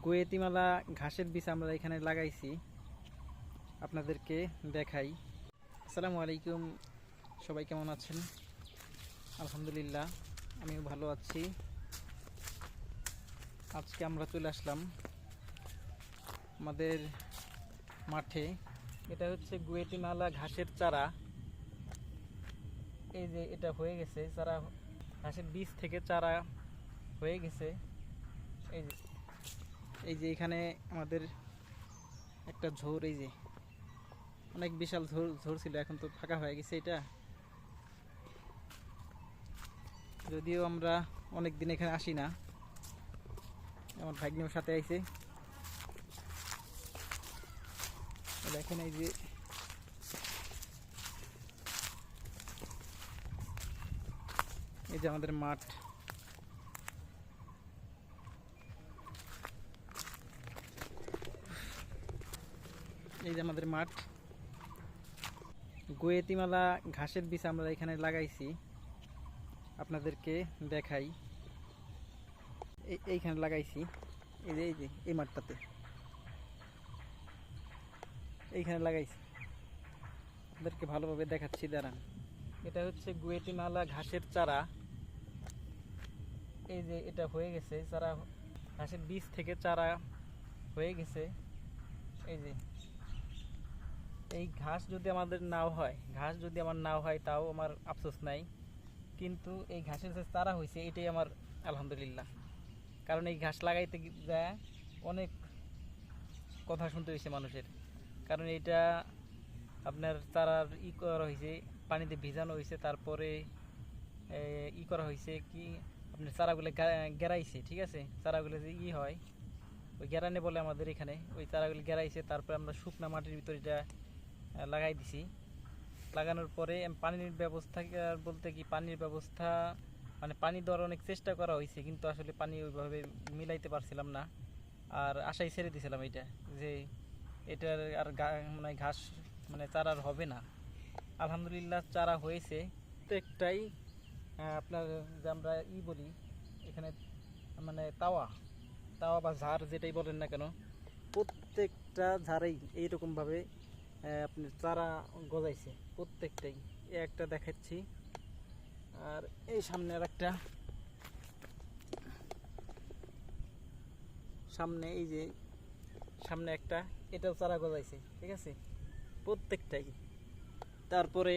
গোয়েতিমালা ঘাসের বীজ আমরা এখানে লাগাইছি, আপনাদেরকে দেখাই। আসসালামু আলাইকুম, সবাই কেমন আছেন? আলহামদুলিল্লাহ, আমিও ভালো আছি। আজকে আমরা চলে আসলাম আমাদের মাঠে। এটা হচ্ছে গোয়েতিমালা ঘাসের চারা। এই যে এটা হয়ে গেছে চারা, ঘাসের বীজ থেকে চারা হয়ে গেছে। এই যে এখানে আমাদের একটা ঝোর, এই যে অনেক বিশাল ঝোর ছিল, এখন তো ফাঁকা হয়ে গেছে। এটা যদিও আমরা অনেক দিন এখানে আসি না, আমার ভাগ্নের সাথে আইছে। দেখেন এই যে আমাদের মাঠ। এই যে আমাদের মাঠ, গোয়েতিমালা ঘাসের বীজ আমরা এখানে লাগাইছি, আপনাদেরকে দেখাই। এইখানে লাগাইছি, এই যে এই মাঠটাতে এইখানে লাগাইছি, আপনাদেরকে ভালোভাবে দেখাচ্ছি, দাঁড়ান। এটা হচ্ছে গোয়েতিমালা ঘাসের চারা। এই যে এটা হয়ে গেছে চারা, ঘাসের বীজ থেকে চারা হয়ে গেছে। এই ঘাস যদি আমাদের নাও হয়, ঘাস যদি আমার নাও হয় তাও আমার আফসোস নাই, কিন্তু এই ঘাসের যে চারা হয়েছে এটাই আমার আলহামদুলিল্লাহ। কারণ এই ঘাস লাগাইতে যায় অনেক কথা শুনতে হয়েছে মানুষের। কারণ এটা আপনার চারার করা হয়েছে, পানিতে ভিজানো হয়েছে, তারপরে করা হয়েছে কি আপনার চারাগুলো গেরাইছে, ঠিক আছে। চারাগুলো যে হয় ওই গেরানে বলে আমাদের এখানে, ওই চারাগুলো গেরাইছে, তারপরে আমরা শুকনা মাটির ভিতরে এটা লাগাই দিছি। লাগানোর পরে পানির ব্যবস্থা বলতে কি, পানির ব্যবস্থা মানে পানি দেওয়ার অনেক চেষ্টা করা হয়েছে, কিন্তু আসলে পানি ওইভাবে মিলাইতে পারছিলাম না। আর আশাই ছেড়ে দিয়েছিলাম এটা, যে এটার আর মানে ঘাস মানে চারার হবে না। আলহামদুলিল্লাহ চারা হয়েছে প্রত্যেকটাই। আপনার যে আমরা বলি এখানে, মানে তাওয়া তাওয়া বা ঝাড় যেটাই বলেন না কেন, প্রত্যেকটা ঝাড়েই এইরকমভাবে আপনার চারা গজাইছে প্রত্যেকটাই। একটা দেখাচ্ছি, আর এই সামনে আর একটা, সামনে এই যে সামনে একটা, এটাও চারা গজাইছে, ঠিক আছে, প্রত্যেকটাই। তারপরে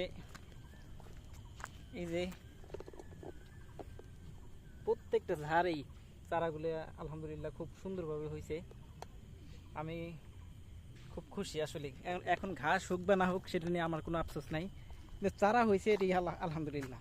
এই যে প্রত্যেকটা ঝাড়েই চারাগুলো আলহামদুলিল্লাহ খুব সুন্দরভাবে হয়েছে। আমি খুব খুশি আসলে। এখন ঘাস হোক বা না হোক সেটা নিয়ে আমার কোনো আফসোস নাই, কিন্তু চারা হয়েছে এটাই আলহামদুলিল্লাহ।